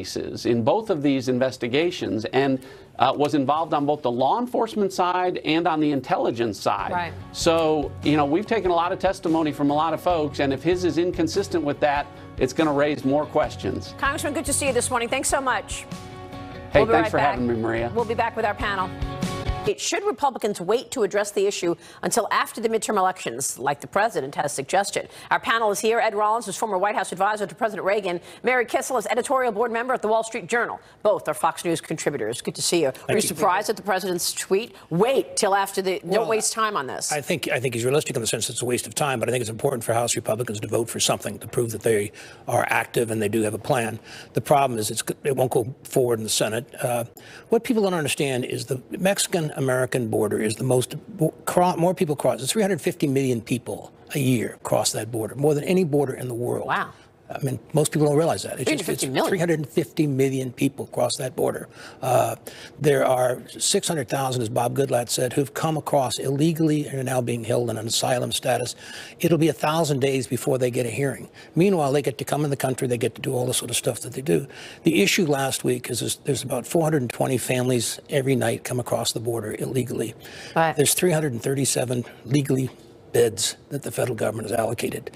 cases in both of these investigations and was involved on both the law enforcement side and on the intelligence side. Right. So, you know, we've taken a lot of testimony from a lot of folks, and if his is inconsistent with that, it's going to raise more questions. Congressman, good to see you this morning. Thanks so much. Hey, thanks for having me, Maria. We'll be back with our panel. Should Republicans wait to address the issue until after the midterm elections, like the president has suggested? Our panel is here. Ed Rollins is former White House advisor to President Reagan. Mary Kissel is editorial board member at the Wall Street Journal. Both are Fox News contributors. Good to see you. Were you surprised at the president's tweet? Wait till after the. Don't waste time on this. I think he's realistic in the sense it's a waste of time, but I think it's important for House Republicans to vote for something to prove that they are active and they do have a plan. The problem is it won't go forward in the Senate. What people don't understand is the Mexican-American border is the most, more people cross. It's 350 million people a year cross that border, more than any border in the world. Wow. I mean, most people don't realize that. It's 350 million people cross that border. There are 600,000, as Bob Goodlatte said, who've come across illegally and are now being held in an asylum status. It'll be 1,000 days before they get a hearing. Meanwhile, they get to come in the country. They get to do all the sort of stuff that they do. The issue last week is there's about 420 families every night come across the border illegally. Right. There's 337 legally beds that the federal government has allocated.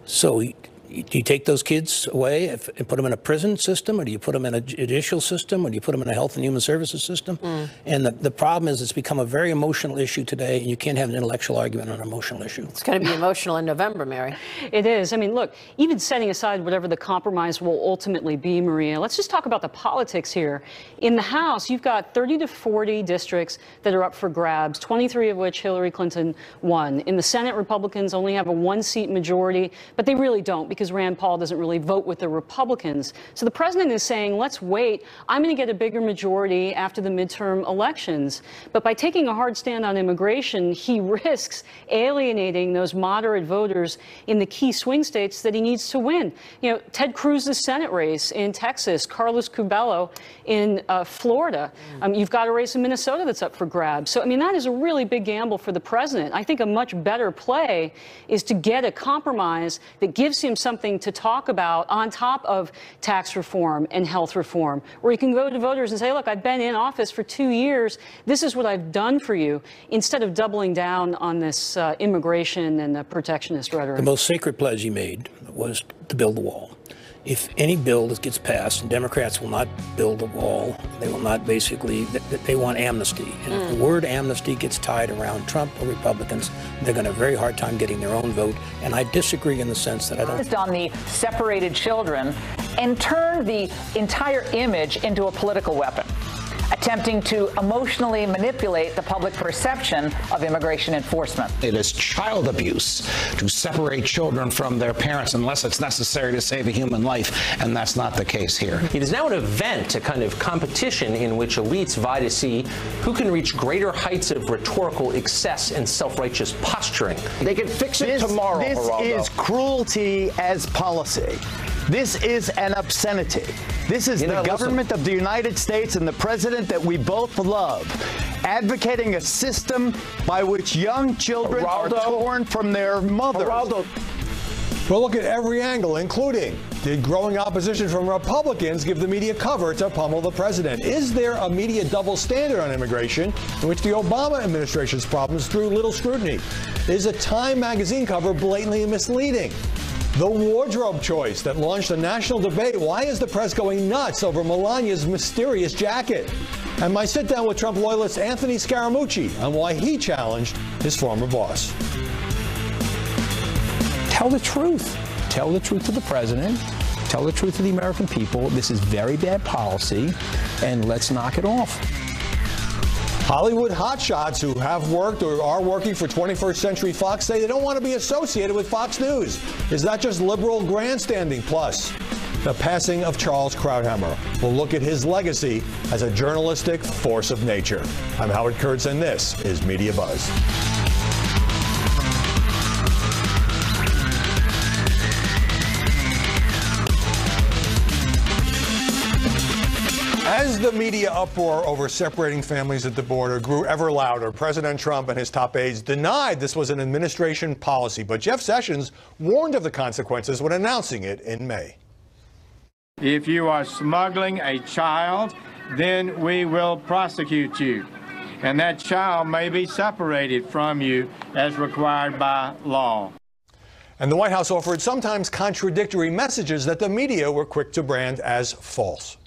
So do you take those kids away and put them in a prison system, or do you put them in a judicial system, or do you put them in a health and human services system? And the problem is it's become a very emotional issue today, and you can't have an intellectual argument on an emotional issue. It's going to be emotional in November, Mary. It is. I mean, look, even setting aside whatever the compromise will ultimately be, Maria, let's just talk about the politics here. In the House, you've got 30 to 40 districts that are up for grabs, 23 of which Hillary Clinton won. In the Senate, Republicans only have a one-seat majority, but they really don't, because Rand Paul doesn't really vote with the Republicans. So the president is saying, let's wait. I'm going to get a bigger majority after the midterm elections. But by taking a hard stand on immigration, he risks alienating those moderate voters in the key swing states that he needs to win. You know, Ted Cruz's Senate race in Texas, Carlos Curbelo in Florida. You've got a race in Minnesota that's up for grabs. So, I mean, that is a really big gamble for the president. I think a much better play is to get a compromise that gives him something to talk about on top of tax reform and health reform, where you can go to voters and say, look, I've been in office for 2 years. This is what I've done for you, instead of doubling down on this immigration and the protectionist rhetoric. The most sacred pledge he made was to build the wall. If any bill that gets passed, and Democrats will not build a wall, they will not basically, they want amnesty. And if the word amnesty gets tied around Trump or Republicans, they're going to have a very hard time getting their own vote. And I disagree in the sense that I don't. On the separated children and turn the entire image into a political weapon, attempting to emotionally manipulate the public perception of immigration enforcement. It is child abuse to separate children from their parents unless it's necessary to save a human life, and that's not the case here. It is now an event, a kind of competition in which elites vie to see who can reach greater heights of rhetorical excess and self-righteous posturing. They can fix it tomorrow, This Geraldo. is cruelty as policy. This is an obscenity. This is the government of the United States and the president that we both love, advocating a system by which young children are torn from their mothers. We'll look at every angle, including, did growing opposition from Republicans give the media cover to pummel the president? Is there a media double standard on immigration in which the Obama administration's problems drew little scrutiny? Is a Time magazine cover blatantly misleading? The wardrobe choice that launched a national debate. Why is the press going nuts over Melania's mysterious jacket? And my sit down with Trump loyalist Anthony Scaramucci on why he challenged his former boss. Tell the truth. Tell the truth to the president. Tell the truth to the American people. This is very bad policy, and let's knock it off. Hollywood hotshots who have worked or are working for 21st Century Fox say they don't want to be associated with Fox News. Is that just liberal grandstanding? Plus, the passing of Charles Krauthammer. We'll look at his legacy as a journalistic force of nature. I'm Howard Kurtz, and this is Media Buzz. As the media uproar over separating families at the border grew ever louder, President Trump and his top aides denied this was an administration policy. But Jeff Sessions warned of the consequences when announcing it in May. If you are smuggling a child, then we will prosecute you. And that child may be separated from you as required by law. And the White House offered sometimes contradictory messages that the media were quick to brand as false.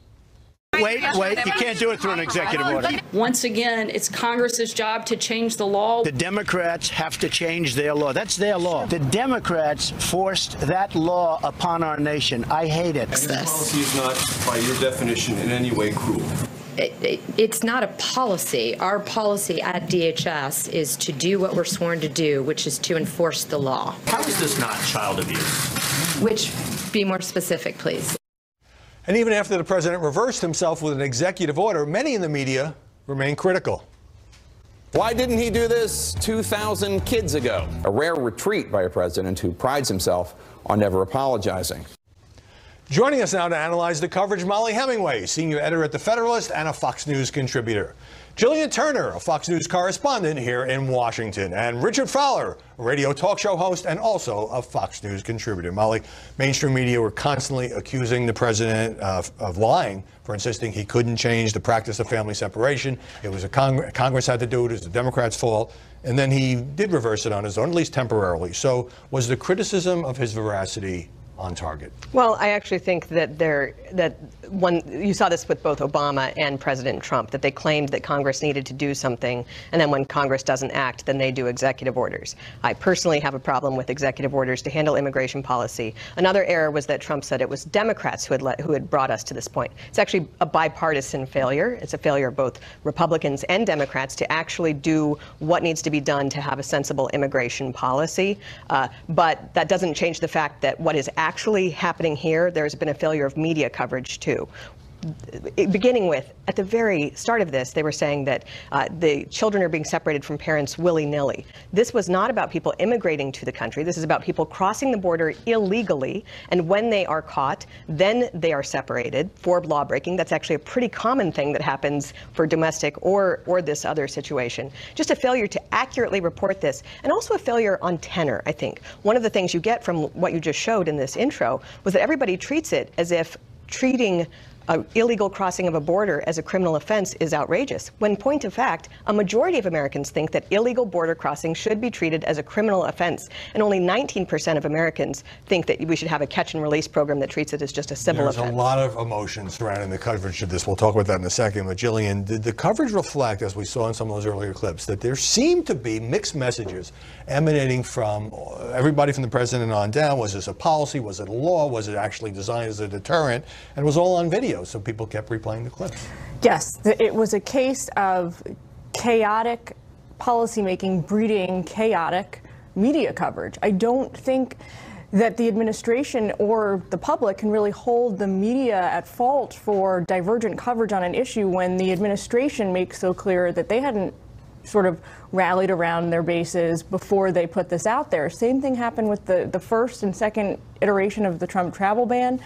Wait, you can't do it through an executive order. Once again, it's Congress's job to change the law. The Democrats have to change their law. That's their law. The Democrats forced that law upon our nation. I hate it. This policy is not, by your definition, in any way cruel. It's not a policy. Our policy at DHS is to do what we're sworn to do, which is to enforce the law. How is this not child abuse? Which, be more specific, please. And even after the president reversed himself with an executive order, many in the media remain critical. Why didn't he do this 2,000 kids ago? A rare retreat by a president who prides himself on never apologizing. Joining us now to analyze the coverage, Molly Hemingway, senior editor at The Federalist and a Fox News contributor. Jillian Turner, a Fox News correspondent here in Washington. And Richard Fowler, a radio talk show host and also a Fox News contributor. Molly, mainstream media were constantly accusing the president of lying for insisting he couldn't change the practice of family separation. It was Congress had to do it. It was the Democrats' fault. And then he did reverse it on his own, at least temporarily. So was the criticism of his veracity on target? Well, I actually think that you saw this with both Obama and President Trump, that they claimed that Congress needed to do something, and then when Congress doesn't act, then they do executive orders. I personally have a problem with executive orders to handle immigration policy. Another error was that Trump said it was Democrats who had brought us to this point. It's actually a bipartisan failure. It's a failure of both Republicans and Democrats to actually do what needs to be done to have a sensible immigration policy. But that doesn't change the fact that what is actually happening here, there's been a failure of media coverage too. Beginning with, at the very start of this, they were saying that the children are being separated from parents willy-nilly. This was not about people immigrating to the country. This is about people crossing the border illegally, and when they are caught, then they are separated for lawbreaking. That's actually a pretty common thing that happens for domestic or this other situation. Just a failure to accurately report this, and also a failure on tenor, I think. One of the things you get from what you just showed in this intro was that everybody treats it as if treating an illegal crossing of a border as a criminal offense is outrageous, when point of fact, a majority of Americans think that illegal border crossing should be treated as a criminal offense, and only 19% of Americans think that we should have a catch and release program that treats it as just a civil offense. There's a lot of emotion surrounding the coverage of this. We'll talk about that in a second. But Jillian, did the coverage reflect, as we saw in some of those earlier clips, that there seemed to be mixed messages emanating from everybody from the president on down? Was this a policy? Was it a law? Was it actually designed as a deterrent? And it was all on video, so people kept replaying the clips. Yes, it was a case of chaotic policymaking breeding chaotic media coverage. I don't think that the administration or the public can really hold the media at fault for divergent coverage on an issue when the administration makes so clear that they hadn't sort of rallied around their bases before they put this out there. Same thing happened with the first and second iteration of the Trump travel ban.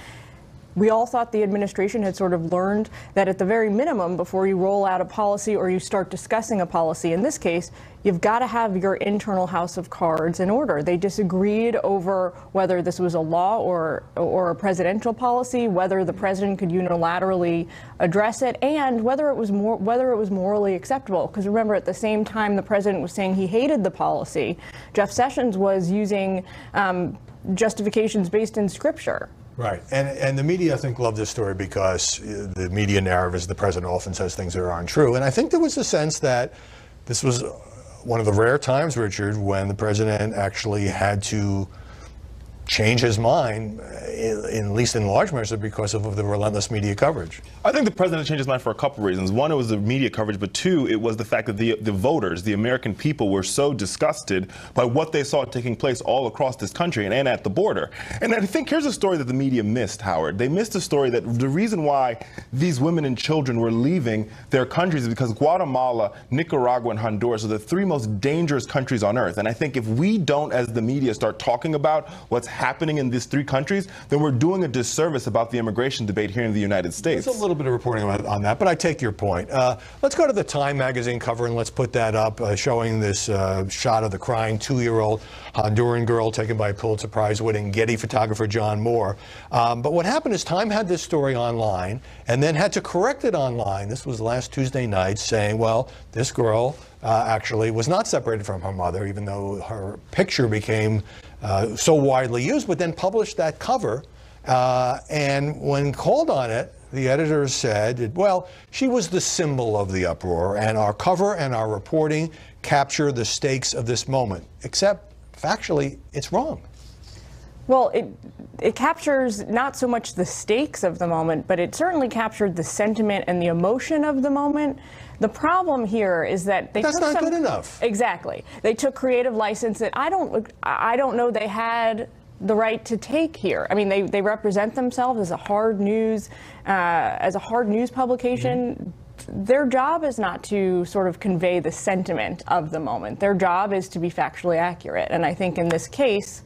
We all thought the administration had sort of learned that at the very minimum, before you roll out a policy or you start discussing a policy, in this case, you've got to have your internal house of cards in order. They disagreed over whether this was a law or a presidential policy, whether the president could unilaterally address it, and whether it was morally acceptable. Because remember, at the same time the president was saying he hated the policy, Jeff Sessions was using justifications based in scripture. Right. And the media, I think, loved this story because the media narrative is the president often says things that aren't true. And I think there was a sense that this was one of the rare times, Richard, when the president actually had to change his mind, at least in large measure, because of the relentless media coverage. I think the president changed his mind for a couple reasons. One, it was the media coverage, but two, it was the fact that the voters, the American people, were so disgusted by what they saw taking place all across this country and at the border. And I think here's a story that the media missed, Howard. They missed a story that the reason why these women and children were leaving their countries is because Guatemala, Nicaragua, and Honduras are the three most dangerous countries on earth. And I think if we don't, as the media, start talking about what's happening in these three countries, then we're doing a disservice about the immigration debate here in the United States. There's a little bit of reporting on that, but I take your point. Let's go to the Time magazine cover and let's put that up, showing this shot of the crying 2-year-old Honduran girl taken by Pulitzer Prize-winning Getty photographer John Moore. But what happened is Time had this story online and then had to correct it online. This was last Tuesday night, saying, well, this girl actually was not separated from her mother, even though her picture became so widely used, but then published that cover. And when called on it, the editor said, well, she was the symbol of the uproar, and our cover and our reporting capture the stakes of this moment. Except, factually, it's wrong. Well, it captures not so much the stakes of the moment, but it certainly captured the sentiment and the emotion of the moment. The problem here is that that's not good enough. Exactly. They took creative license that I don't know they had the right to take here. I mean, they represent themselves as a hard news publication. Mm-hmm. Their job is not to sort of convey the sentiment of the moment. Their job is to be factually accurate. And I think in this case,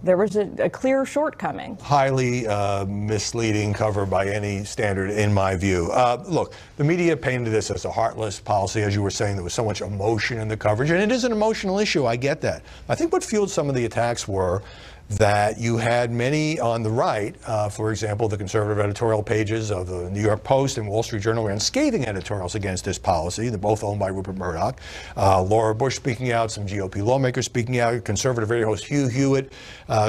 there was a clear shortcoming. Highly misleading cover by any standard, in my view. Look, the media painted this as a heartless policy, as you were saying. There was so much emotion in the coverage, and it is an emotional issue. I get that. I think what fueled some of the attacks were that you had many on the right, for example, the conservative editorial pages of the New York Post and Wall Street Journal ran scathing editorials against this policy. They're both owned by Rupert Murdoch. Laura Bush speaking out, some GOP lawmakers speaking out, conservative radio host Hugh Hewitt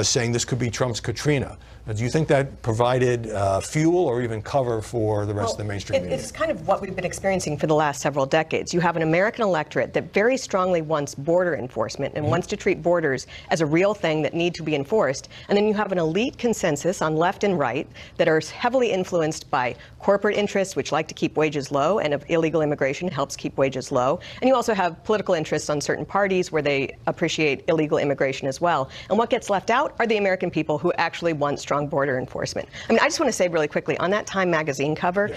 saying this could be Trump's Katrina. Do you think that provided fuel or even cover for the rest of the mainstream media? It's kind of what we've been experiencing for the last several decades. You have an American electorate that very strongly wants border enforcement and wants to treat borders as a real thing that need to be enforced. And then you have an elite consensus on left and right that are heavily influenced by corporate interests, which like to keep wages low, and illegal immigration helps keep wages low. And you also have political interests on certain parties where they appreciate illegal immigration as well. And what gets left out are the American people who actually want strong border enforcement. I mean, I just want to say really quickly, on that Time magazine cover,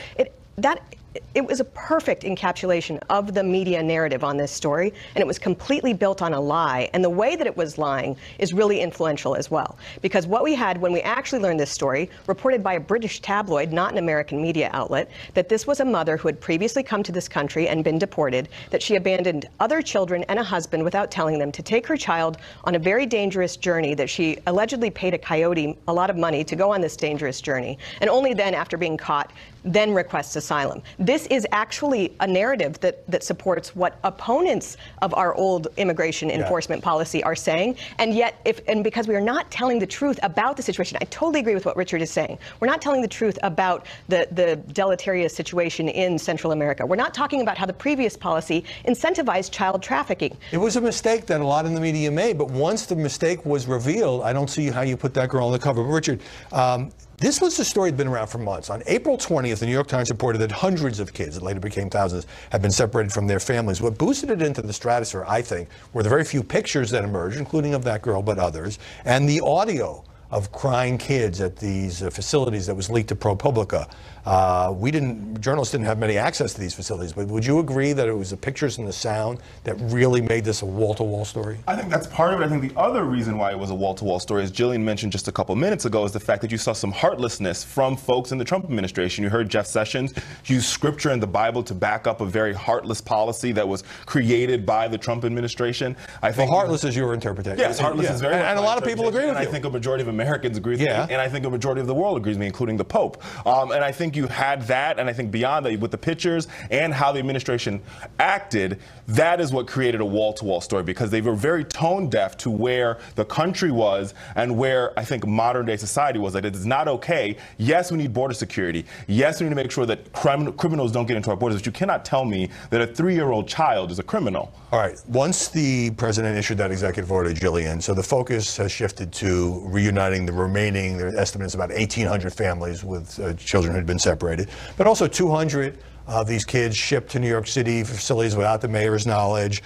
it was a perfect encapsulation of the media narrative on this story, and it was completely built on a lie. And the way that it was lying is really influential as well. Because what we had when we actually learned this story, reported by a British tabloid, not an American media outlet, that this was a mother who had previously come to this country and been deported, that she abandoned other children and a husband without telling them to take her child on a very dangerous journey, that she allegedly paid a coyote a lot of money to go on this dangerous journey, and only then, after being caught, then requests asylum. This is actually a narrative that supports what opponents of our old immigration enforcement policy are saying. And yet, because we are not telling the truth about the situation, I totally agree with what Richard is saying. We're not telling the truth about the deleterious situation in Central America. We're not talking about how the previous policy incentivized child trafficking. It was a mistake that a lot in the media made, but once the mistake was revealed, I don't see how you put that girl on the cover. But Richard, this was a story that had been around for months. On April 20th, the New York Times reported that hundreds of kids, that later became thousands, had been separated from their families. What boosted it into the stratosphere, I think, were the very few pictures that emerged, including of that girl, but others, and the audio of crying kids at these facilities that was leaked to ProPublica. Journalists didn't have many access to these facilities, but would you agree that it was the pictures and the sound that really made this a wall-to-wall story? I think that's part of it. I think the other reason why it was a wall-to-wall story, as Jillian mentioned just a couple minutes ago, is the fact that you saw some heartlessness from folks in the Trump administration. You heard Jeff Sessions use scripture and the Bible to back up a very heartless policy that was created by the Trump administration. I think heartless is your interpretation. Yes, heartless is very much and a lot of people agree with you. I think a majority of Americans agree with me, and I think a majority of the world agrees with me, including the Pope. And I think you had that, and I think beyond that, with the pictures and how the administration acted, that is what created a wall-to-wall story, because they were very tone-deaf to where the country was and where I think modern-day society was. That it is not okay. Yes, we need border security. Yes, we need to make sure that criminals don't get into our borders, but you cannot tell me that a 3-year-old child is a criminal. All right. Once the president issued that executive order, Jillian, so the focus has shifted to reuniting the remaining, their estimate is about 1,800 families with children who had been separated, but also 200 of these kids shipped to New York City facilities without the mayor's knowledge.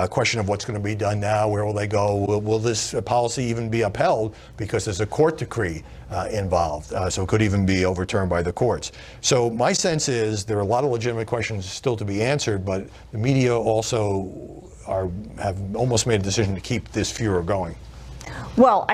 Question of what's going to be done now, where will they go? Will this policy even be upheld? Because there's a court decree involved, so it could even be overturned by the courts. So my sense is there are a lot of legitimate questions still to be answered, but the media also have almost made a decision to keep this furor going. Well,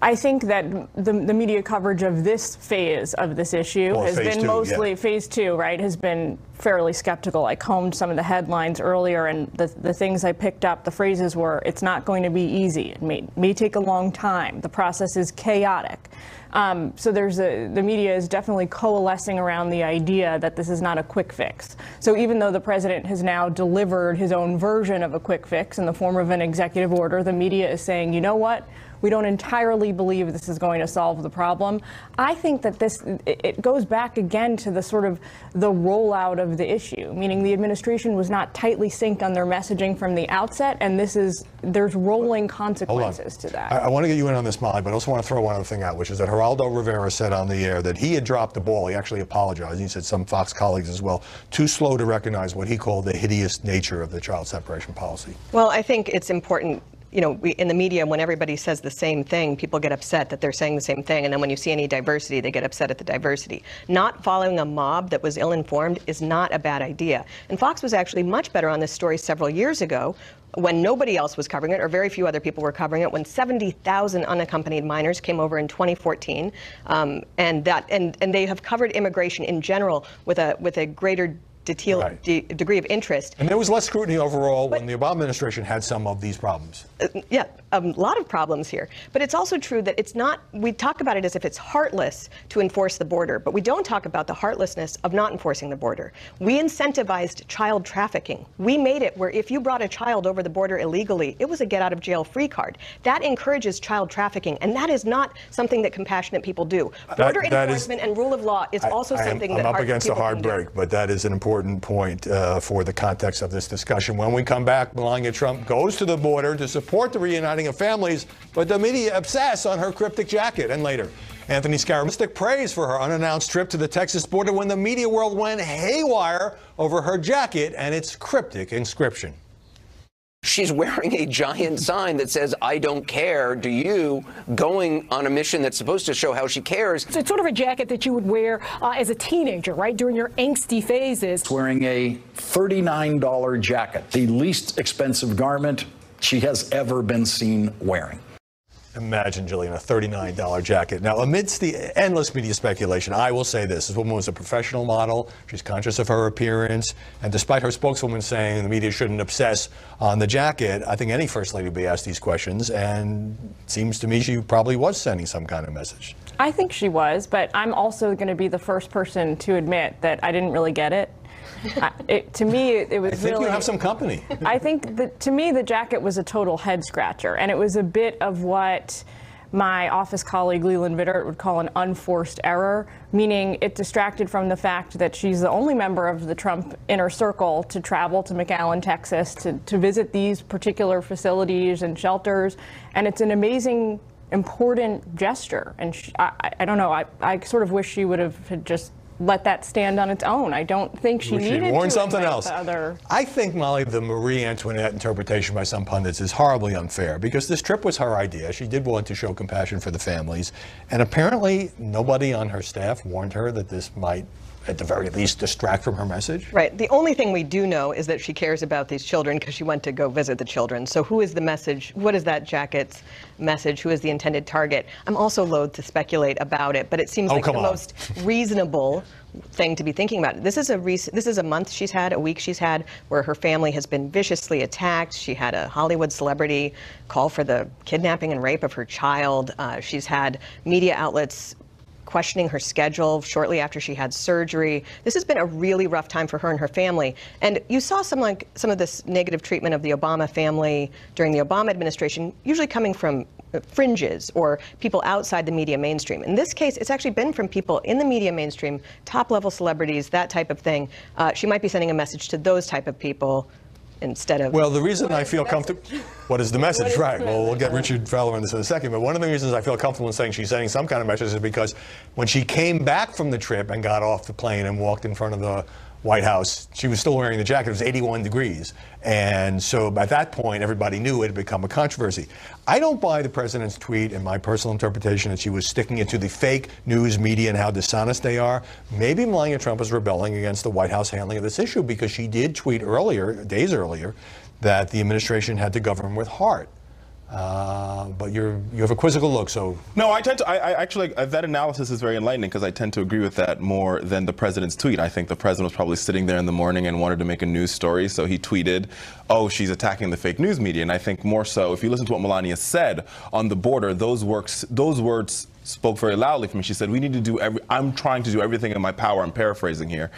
I think that the media coverage of this phase of this issue has been mostly phase two, right, has been fairly skeptical. I combed some of the headlines earlier, and the things I picked up, the phrases were, it's not going to be easy. It may take a long time. The process is chaotic. So the media is definitely coalescing around the idea that this is not a quick fix. So even though the president has now delivered his own version of a quick fix in the form of an executive order, the media is saying, you know what? We don't entirely believe this is going to solve the problem. I think that it goes back again to the sort of the rollout of the issue, meaning the administration was not tightly synced on their messaging from the outset, and there's rolling consequences to that. I want to get you in on this, Molly, but I also want to throw one other thing out, which is that Geraldo Rivera said on the air that he had dropped the ball. He actually apologized. He said some Fox colleagues as well, too slow to recognize what he called the hideous nature of the child separation policy. Well, I think it's important. You know, in the media, when everybody says the same thing, people get upset that they're saying the same thing. And then when you see any diversity, they get upset at the diversity. Not following a mob that was ill-informed is not a bad idea. And Fox was actually much better on this story several years ago when nobody else was covering it, or very few other people were covering it, when 70,000 unaccompanied minors came over in 2014. And they have covered immigration in general with a greater degree of interest. And there was less scrutiny overall when the Obama administration had some of these problems. Yeah, a lot of problems here. But it's also true that it's not, we talk about it as if it's heartless to enforce the border, but we don't talk about the heartlessness of not enforcing the border. We incentivized child trafficking. We made it where if you brought a child over the border illegally, it was a get-out-of-jail-free card. That encourages child trafficking, and that is not something that compassionate people do. Border enforcement and rule of law is also something that I'm up against a hard break, but that is an important point for the context of this discussion. When we come back, Melania Trump goes to the border to support the reuniting of families, but the media obsess on her cryptic jacket. And later, Anthony Scaramucci praise for her unannounced trip to the Texas border when the media world went haywire over her jacket and its cryptic inscription. She's wearing a giant sign that says, I don't care, do you, going on a mission that's supposed to show how she cares. So it's sort of a jacket that you would wear as a teenager, right, during your angsty phases. Wearing a $39 jacket, the least expensive garment she has ever been seen wearing. Imagine, Jillian, a $39 jacket. Now, amidst the endless media speculation, I will say this woman was a professional model. She's conscious of her appearance. And despite her spokeswoman saying the media shouldn't obsess on the jacket, I think any First Lady would be asked these questions. And it seems to me she probably was sending some kind of message. I think she was, but I'm also going to be the first person to admit that I didn't really get it. To me, it was I think really, you have some company. I think that, to me, the jacket was a total head scratcher, and it was a bit of what my office colleague Leland Vittert would call an unforced error, meaning it distracted from the fact that she's the only member of the Trump inner circle to travel to McAllen, Texas, to visit these particular facilities and shelters, and it's an amazing, important gesture. And I don't know, I sort of wish she would have just let that stand on its own. I don't think she needed to warn something else. Other... I think, Molly, the Marie Antoinette interpretation by some pundits is horribly unfair because this trip was her idea. She did want to show compassion for the families, and apparently nobody on her staff warned her that this might, at the very least, distract from her message. Right. The only thing we do know is that she cares about these children because she went to go visit the children. So who is the message? What is that jacket's message? Who is the intended target? I'm also loath to speculate about it, but it seems like the most reasonable thing to be thinking about. This is a month she's had, a week she's had, where her family has been viciously attacked. She had a Hollywood celebrity call for the kidnapping and rape of her child. She's had media outlets questioning her schedule shortly after she had surgery. This has been a really rough time for her and her family. And you saw some of this negative treatment of the Obama family during the Obama administration, usually coming from fringes or people outside the media mainstream. In this case, it's actually been from people in the media mainstream, top-level celebrities, that type of thing. She might be sending a message to those type of people instead of... Well, the reason I feel comfortable... What is the message? Right. Well, we'll get Richard Fowler on this in a second. But one of the reasons I feel comfortable in saying she's sending some kind of message is because when she came back from the trip and got off the plane and walked in front of the White House, she was still wearing the jacket. It was 81 degrees. And so at that point, everybody knew it had become a controversy. I don't buy the president's tweet and my personal interpretation that she was sticking it to the fake news media and how dishonest they are. Maybe Melania Trump is rebelling against the White House handling of this issue because she did tweet earlier, days earlier, that the administration had to govern with heart. But you have a quizzical look, so. No, I actually, that analysis is very enlightening because I tend to agree with that more than the president's tweet. I think the president was probably sitting there in the morning and wanted to make a news story, so he tweeted, oh, she's attacking the fake news media. And I think more so, if you listen to what Melania said on the border, those words spoke very loudly for me. She said, we need to do I'm trying to do everything in my power, I'm paraphrasing here,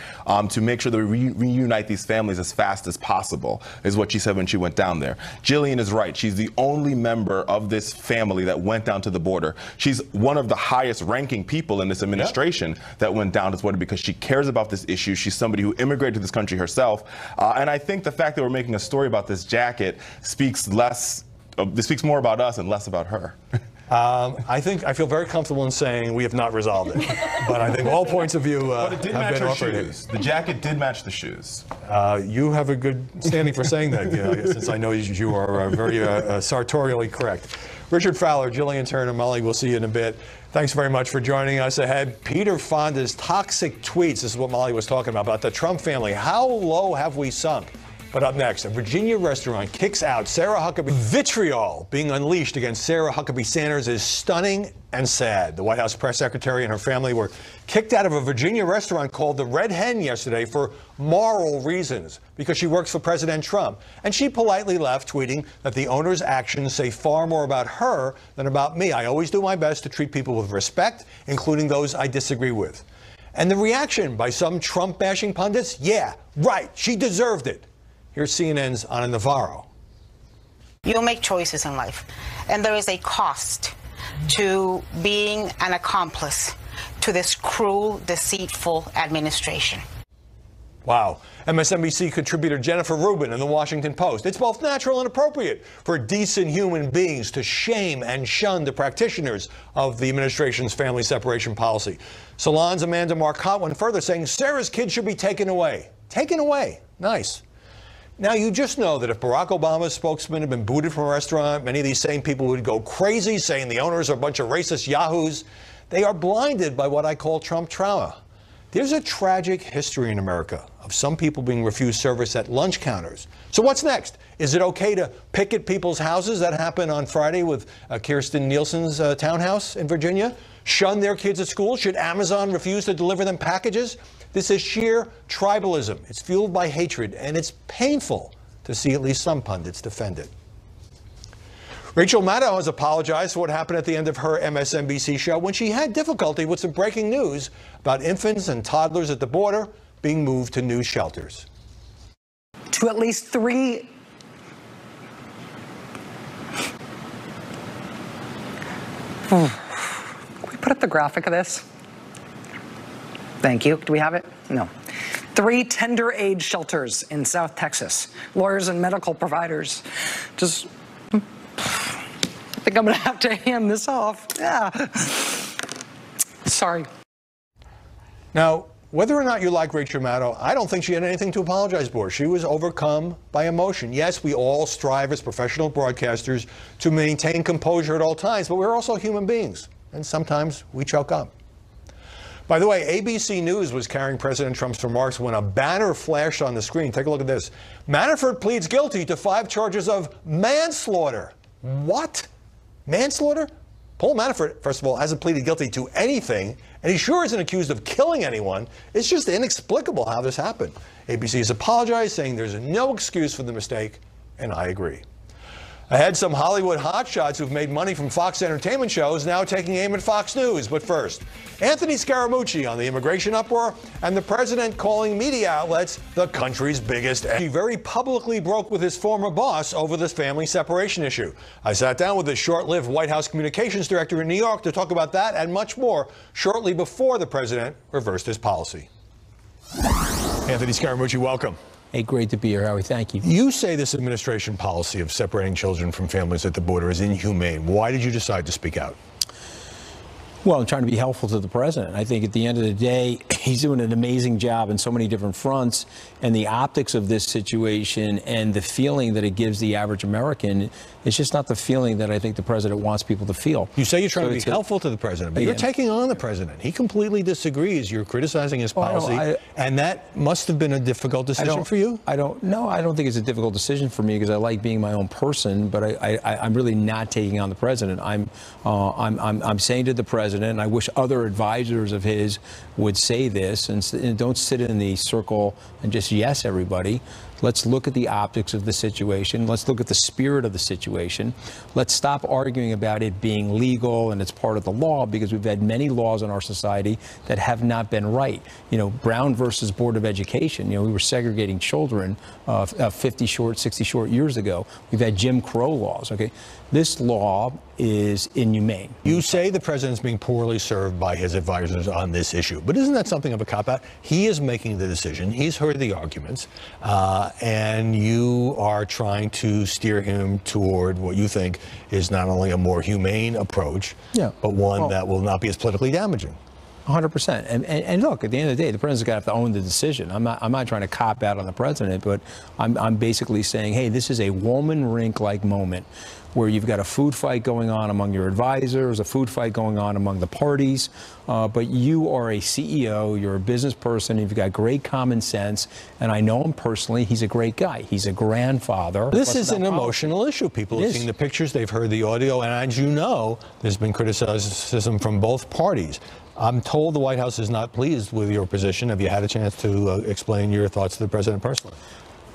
to make sure that we reunite these families as fast as possible, is what she said when she went down there. Jillian is right. She's the only member of this family that went down to the border. She's one of the highest ranking people in this administration that went down to the border because she cares about this issue. She's somebody who immigrated to this country herself. And I think the fact that we're making a story about this jacket speaks more about us and less about her. I feel very comfortable in saying we have not resolved it, but I think all points of view have been offered. The jacket did match the shoes. You have a good standing for saying that, since I know you are very sartorially correct. Richard Fowler, Jillian Turner, Molly, we'll see you in a bit. Thanks very much for joining us. Ahead, Peter Fonda's toxic tweets. This is what Molly was talking about the Trump family. How low have we sunk? But up next, a Virginia restaurant kicks out Sarah Huckabee. Vitriol being unleashed against Sarah Huckabee Sanders is stunning and sad. The White House press secretary and her family were kicked out of a Virginia restaurant called the Red Hen yesterday for moral reasons, because she works for President Trump. And she politely left, tweeting that the owner's actions say far more about her than about me. I always do my best to treat people with respect, including those I disagree with. And the reaction by some Trump-bashing pundits? Yeah, right, she deserved it. Here's CNN's Ana Navarro. You'll make choices in life, and there is a cost to being an accomplice to this cruel, deceitful administration. Wow. MSNBC contributor Jennifer Rubin in The Washington Post. It's both natural and appropriate for decent human beings to shame and shun the practitioners of the administration's family separation policy. Salon's Amanda Marcotte went further, saying Sarah's kids should be taken away. Taken away. Nice. Now, you just know that if Barack Obama's spokesman had been booted from a restaurant, many of these same people would go crazy, saying the owners are a bunch of racist yahoos. They are blinded by what I call Trump trauma. There's a tragic history in America of some people being refused service at lunch counters. So what's next? Is it okay to picket people's houses? That happened on Friday with Kirstjen Nielsen's townhouse in Virginia. Shun their kids at school? Should Amazon refuse to deliver them packages? This is sheer tribalism. It's fueled by hatred, and it's painful to see at least some pundits defend it. Rachel Maddow has apologized for what happened at the end of her MSNBC show when she had difficulty with some breaking news about infants and toddlers at the border being moved to new shelters. To at least 3 Can we put up the graphic of this? Thank you. Do we have it? No. 3 tender age shelters in South Texas. Lawyers and medical providers just... I think I'm going to have to hand this off. Yeah. Sorry. Now, whether or not you like Rachel Maddow, I don't think she had anything to apologize for. She was overcome by emotion. Yes, we all strive as professional broadcasters to maintain composure at all times, but we're also human beings, and sometimes we choke up. By the way, ABC News was carrying President Trump's remarks when a banner flashed on the screen. Take a look at this. Manafort pleads guilty to 5 charges of manslaughter. What? Manslaughter? Paul Manafort, first of all, hasn't pleaded guilty to anything, and he sure isn't accused of killing anyone. It's just inexplicable how this happened. ABC has apologized, saying there's no excuse for the mistake, and I agree. Ahead, some Hollywood hotshots who've made money from Fox entertainment shows now taking aim at Fox News. But first, Anthony Scaramucci on the immigration uproar and the president calling media outlets the country's biggest. He very publicly broke with his former boss over this family separation issue. I sat down with the short-lived White House communications director in New York to talk about that and much more shortly before the president reversed his policy. Anthony Scaramucci, welcome. Hey, great to be here, Howie. Thank you. You say this administration policy of separating children from families at the border is inhumane. Why did you decide to speak out? Well, I'm trying to be helpful to the president. I think at the end of the day, he's doing an amazing job in so many different fronts, and the optics of this situation and the feeling that it gives the average American, it's just not the feeling that I think the president wants people to feel. You say you're trying to be helpful to the president, but you're taking on the president. He completely disagrees. You're criticizing his policy, and that must have been a difficult decision for you? I don't think it's a difficult decision for me because I like being my own person, but I'm really not taking on the president. I'm saying to the president, and I wish other advisors of his would say this, and don't sit in the circle and just yes everybody. Let's look at the optics of the situation. Let's look at the spirit of the situation. Let's stop arguing about it being legal and it's part of the law, because we've had many laws in our society that have not been right. You know, Brown versus Board of Education, you know, we were segregating children 60 short years ago. We've had Jim Crow laws, okay? This law is inhumane. You say the president's being poorly served by his advisors on this issue, but isn't that something of a cop-out? He is making the decision. He's heard the arguments, and you are trying to steer him toward what you think is not only a more humane approach, but one that will not be as politically damaging. 100%. And look, at the end of the day, the president's got to have to own the decision. I'm not trying to cop out on the president, but I'm basically saying, hey, this is a Woolman Rink-like moment where you've got a food fight going on among your advisors, a food fight going on among the parties, but you are a CEO, you're a business person, you've got great common sense, and I know him personally. He's a great guy. He's a grandfather. This is an emotional issue. People have seen the pictures, they've heard the audio, and as you know, there's been criticism from both parties. I'm told the White House is not pleased with your position. Have you had a chance to explain your thoughts to the president personally?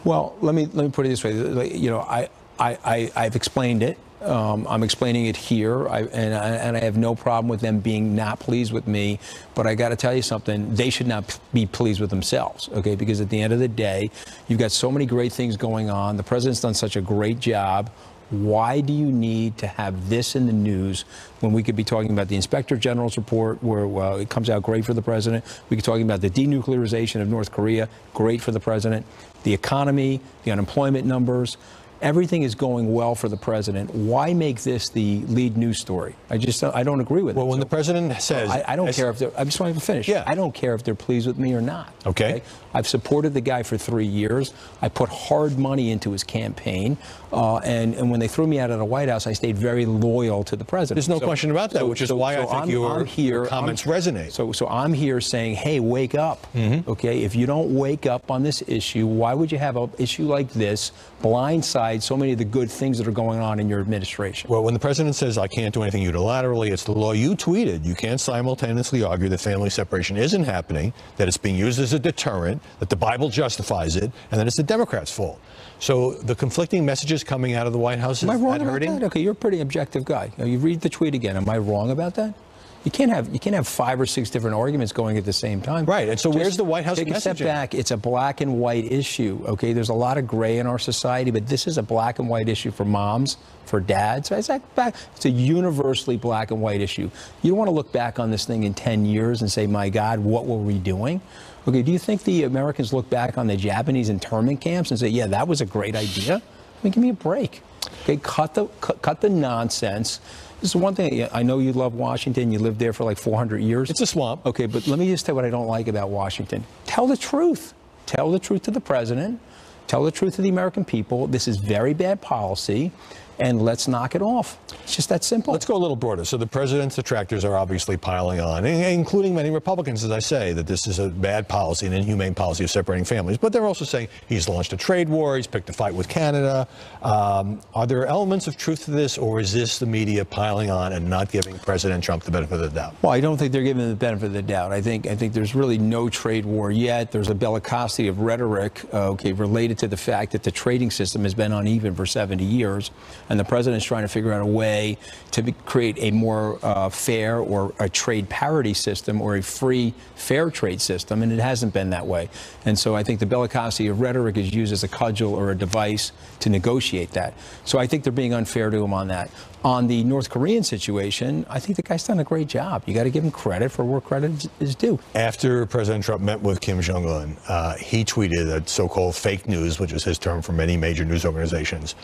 Well, let me put it this way. You know, I've explained it. I'm explaining it here, and I have no problem with them being not pleased with me. But I got to tell you something: they should not be pleased with themselves, okay? Because at the end of the day, you've got so many great things going on. The president's done such a great job. Why do you need to have this in the news when we could be talking about the Inspector General's report, where it comes out great for the president? We could be talking about the denuclearization of North Korea, great for the president. The economy, the unemployment numbers, everything is going well for the president. Why make this the lead news story? I don't agree with it. Well, when the president says... I don't care if they're... I just want to finish. Yeah. I don't care if they're pleased with me or not. Okay. I've supported the guy for 3 years. I put hard money into his campaign. And when they threw me out of the White House, I stayed very loyal to the president. There's no question about that, which is why I think your comments resonate. So I'm here saying, hey, wake up. Okay? If you don't wake up on this issue, why would you have an issue like this blindside so many of the good things that are going on in your administration? Well, when the president says, I can't do anything unilaterally, it's the law you tweeted. You can't simultaneously argue that family separation isn't happening, that it's being used as a deterrent, that the Bible justifies it, and that it's the Democrats' fault. So the conflicting messages coming out of the White House, is that hurting? Am I wrong about that? Okay, you're a pretty objective guy. You read the tweet again. Am I wrong about that? You can't have 5 or 6 different arguments going at the same time. Right. And so where's the White House messaging? Take a step back. It's a black and white issue. Okay. There's a lot of gray in our society, but this is a black and white issue for moms, for dads. It's a universally black and white issue. You don't want to look back on this thing in 10 years and say, my God, what were we doing? Okay. Do you think the Americans look back on the Japanese internment camps and say, yeah, that was a great idea? I mean, give me a break. Okay. Cut the nonsense. This is one thing. I know you love Washington. You lived there for like 400 years. It's a swamp. Okay, but let me just tell you what I don't like about Washington. Tell the truth. Tell the truth to the president. Tell the truth to the American people. This is very bad policy, and let's knock it off. It's just that simple. Let's go a little broader. So the president's detractors are obviously piling on, including many Republicans, as I say, that this is a bad policy, an inhumane policy of separating families. But they're also saying he's launched a trade war, he's picked a fight with Canada. Are there elements of truth to this, or is this the media piling on and not giving President Trump the benefit of the doubt? Well, I don't think they're giving him the benefit of the doubt. I think there's really no trade war yet. There's a bellicosity of rhetoric, related to the fact that the trading system has been uneven for 70 years. And the president's trying to figure out a way to create a more fair or a trade parity system or a free, fair trade system, and it hasn't been that way. And so I think the bellicosity of rhetoric is used as a cudgel or a device to negotiate that. So I think they're being unfair to him on that. On the North Korean situation, I think the guy's done a great job. You got to give him credit for where credit is due. After President Trump met with Kim Jong-un, he tweeted that so-called fake news, which is his term for many major news organizations,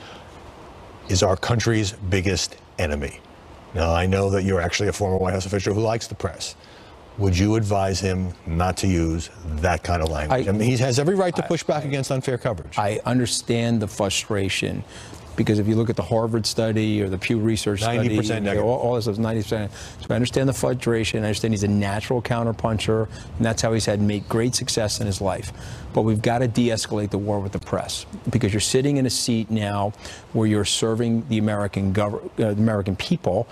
is our country's biggest enemy. Now, I know that you're actually a former White House official who likes the press. Would you advise him not to use that kind of language? I mean, he has every right to push back against unfair coverage. I understand the frustration, because if you look at the Harvard study or the Pew Research study, 90% negative. all this is 90%. So I understand the frustration. I understand he's a natural counterpuncher, and that's how he's had made great success in his life. But we've got to de-escalate the war with the press, because you're sitting in a seat now where you're serving the American people.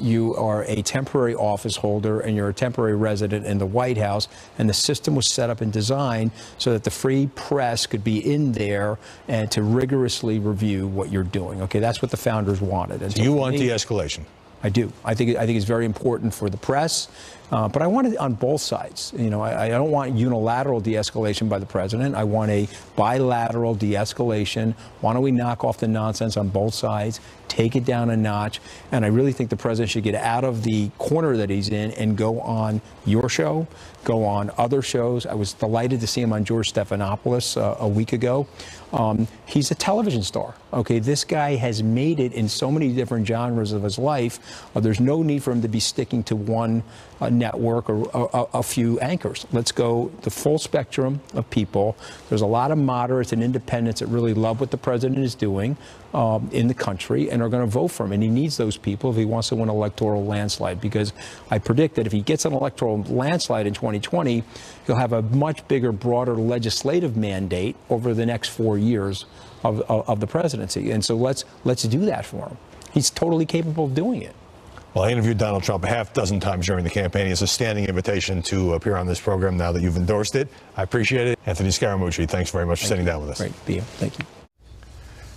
You are a temporary office holder, and you're a temporary resident in the White House, and the system was set up and designed so that the free press could be in there and to rigorously review what you're doing. Okay, that's what the founders wanted. And so you want de-escalation? I do. I think it's very important for the press, but I want it on both sides. You know, I don't want unilateral de-escalation by the president. I want a bilateral de-escalation. Why don't we knock off the nonsense on both sides, take it down a notch? And I really think the president should get out of the corner that he's in and go on your show, go on other shows. I was delighted to see him on George Stephanopoulos a week ago. He's a television star. Okay, this guy has made it in so many different genres of his life. There's no need for him to be sticking to one network or a few anchors. Let's go the full spectrum of people. There's a lot of moderates and independents that really love what the president is doing in the country and are going to vote for him. And he needs those people if he wants to win an electoral landslide, because I predict that if he gets an electoral landslide in 2020, he'll have a much bigger, broader legislative mandate over the next 4 years of the presidency. And so let's do that for him. He's totally capable of doing it. Well, I interviewed Donald Trump a half dozen times during the campaign. He has a standing invitation to appear on this program now that you've endorsed it. I appreciate it. Anthony Scaramucci, thanks very much for sitting down with us. Great to be here. Thank you.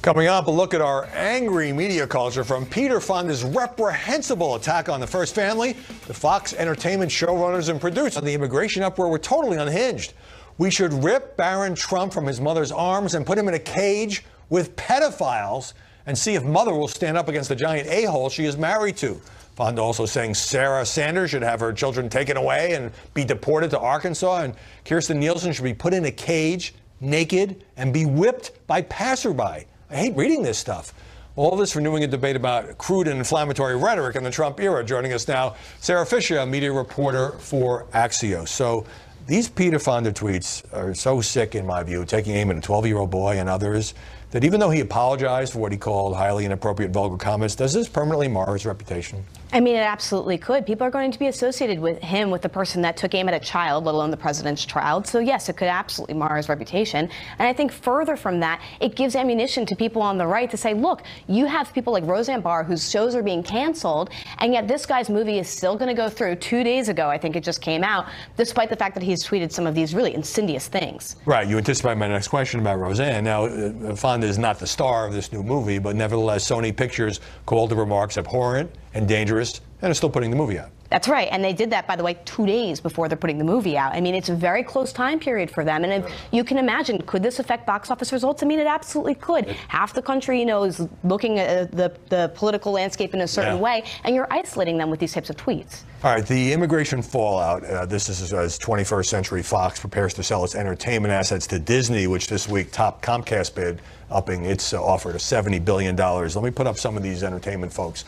Coming up, a look at our angry media culture, from Peter Fonda's reprehensible attack on the First Family to Fox Entertainment showrunners and producers. On the immigration uproar, we're totally unhinged. We should rip Barron Trump from his mother's arms and put him in a cage with pedophiles and see if mother will stand up against the giant a-hole she is married to. Fonda also saying Sarah Sanders should have her children taken away and be deported to Arkansas, and Kirstjen Nielsen should be put in a cage, naked, and be whipped by passerby. I hate reading this stuff. All this renewing a debate about crude and inflammatory rhetoric in the Trump era. Joining us now, Sarah Fisher, a media reporter for Axios. So these Peter Fonda tweets are so sick, in my view, taking aim at a 12-year-old boy and others, that even though he apologized for what he called highly inappropriate vulgar comments, does this permanently mar his reputation? I mean, it absolutely could. People are going to be associated with him with the person that took aim at a child, let alone the president's child. So yes, it could absolutely mar his reputation. And I think further from that, it gives ammunition to people on the right to say, look, you have people like Roseanne Barr whose shows are being canceled, and yet this guy's movie is still going to go through. 2 days ago, I think it just came out, despite the fact that he's tweeted some of these really insidious things. Right. You anticipate my next question about Roseanne. Now, Fonda is not the star of this new movie, but nevertheless, Sony Pictures called the remarks abhorrent and dangerous, and is still putting the movie out. That's right. And they did that, by the way, 2 days before they're putting the movie out. I mean, it's a very close time period for them. And if you can imagine, could this affect box office results? I mean, it absolutely could. Half the country, you know, is looking at the political landscape in a certain way, and you're isolating them with these types of tweets. All right, the immigration fallout. This is as 21st Century Fox prepares to sell its entertainment assets to Disney, which this week topped Comcast bid, upping its offer to $70 billion. Let me put up some of these entertainment folks.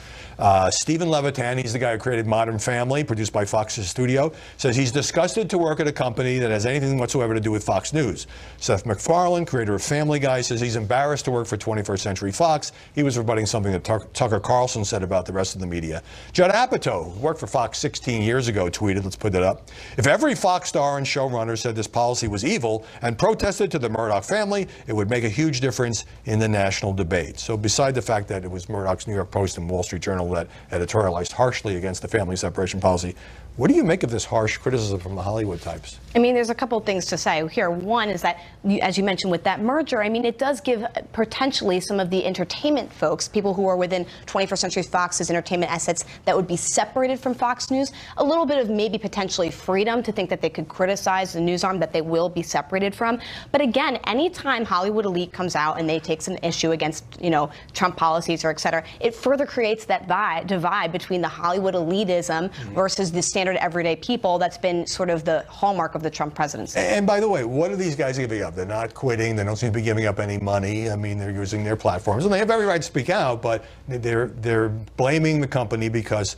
Stephen Levitan, he's the guy who created Modern Family, produced by Fox's studio, says he's disgusted to work at a company that has anything whatsoever to do with Fox News. Seth MacFarlane, creator of Family Guy, says he's embarrassed to work for 21st Century Fox. He was rebutting something that Tucker Carlson said about the rest of the media. Judd Apatow, who worked for Fox 16 years ago, tweeted, let's put that up, if every Fox star and showrunner said this policy was evil and protested to the Murdoch family, it would make a huge difference in the national debate. So beside the fact that it was Murdoch's New York Post and Wall Street Journal that editorialized harshly against the family separation policy, what do you make of this harsh criticism from the Hollywood types? I mean, there's a couple of things to say here. One is that, as you mentioned with that merger, I mean, it does give potentially some of the entertainment folks, people who are within 21st Century Fox's entertainment assets that would be separated from Fox News, a little bit of maybe potentially freedom to think that they could criticize the news arm that they will be separated from. But again, anytime Hollywood elite comes out and they takes an issue against, you know, Trump policies or et cetera, it further creates that divide between the Hollywood elitism versus the standard everyday people. That's been sort of the hallmark of the Trump presidency. And by the way, what are these guys giving up? They're not quitting. They don't seem to be giving up any money. I mean, they're using their platforms, and they have every right to speak out, but they're blaming the company because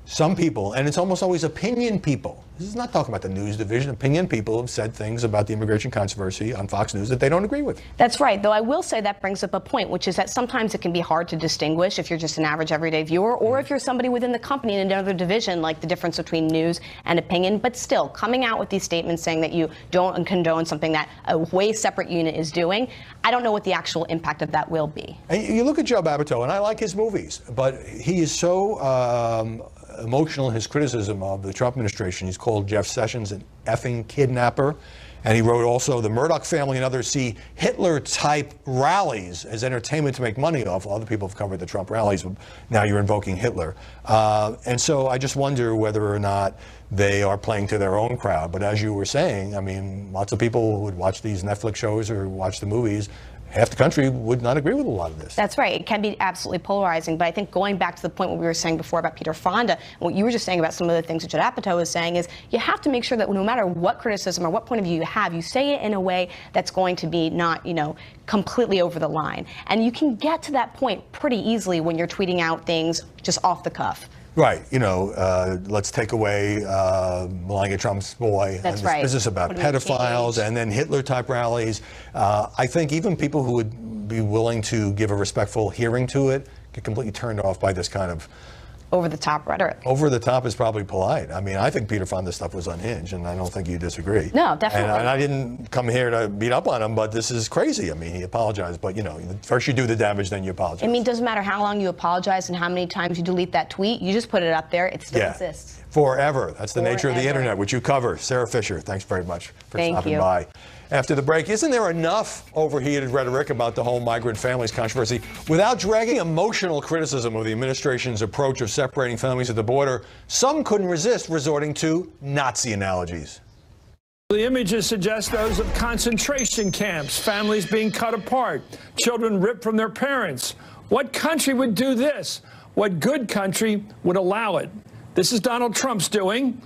some people, and it's almost always opinion people. This is not talking about the news division. Opinion people have said things about the immigration controversy on Fox News that they don't agree with. That's right, though I will say that brings up a point, which is that sometimes it can be hard to distinguish if you're just an average everyday viewer or if you're somebody within the company in another division, like the difference between news and opinion. But still, coming out with these statements saying that you don't condone something that a way separate unit is doing, I don't know what the actual impact of that will be. And you look at Joe Babineau, and I like his movies, but he is so emotional in his criticism of the Trump administration. He's called Jeff Sessions an effing kidnapper. And he wrote also, the Murdoch family and others see Hitler-type rallies as entertainment to make money off. Other people have covered the Trump rallies. Now you're invoking Hitler. And so I just wonder whether or not they are playing to their own crowd. But as you were saying, I mean, lots of people who would watch these Netflix shows or watch the movies, half the country would not agree with a lot of this. That's right. It can be absolutely polarizing. But I think going back to the point what we were saying before about Peter Fonda, what you were just saying about some of the things that Judd Apatow was saying is you have to make sure that no matter what criticism or what point of view you have, you say it in a way that's going to be not, completely over the line. And you can get to that point pretty easily when you're tweeting out things just off the cuff. Right. Let's take away Melania Trump's boy. That's and this right. business about pedophiles and then Hitler-type rallies. I think even people who would be willing to give a respectful hearing to it get completely turned off by this kind of over-the-top rhetoric. Over the top is probably polite. I mean, I think Peter Fonda's stuff was unhinged, and I don't think you disagree. No, definitely. And I didn't come here to beat up on him, but this is crazy. I mean, he apologized, but first you do the damage, then you apologize. I mean, it doesn't matter how long you apologize and how many times you delete that tweet. You just put it up there. It still exists. Forever. That's the nature of the internet, which you cover. Sarah Fisher, thanks very much for stopping by. After the break, isn't there enough overheated rhetoric about the whole migrant families controversy without dragging emotional criticism of the administration's approach of separating families at the border? Some couldn't resist resorting to Nazi analogies. The images suggest those of concentration camps, families being cut apart, children ripped from their parents. What country would do this? What good country would allow it? This is Donald Trump's doing.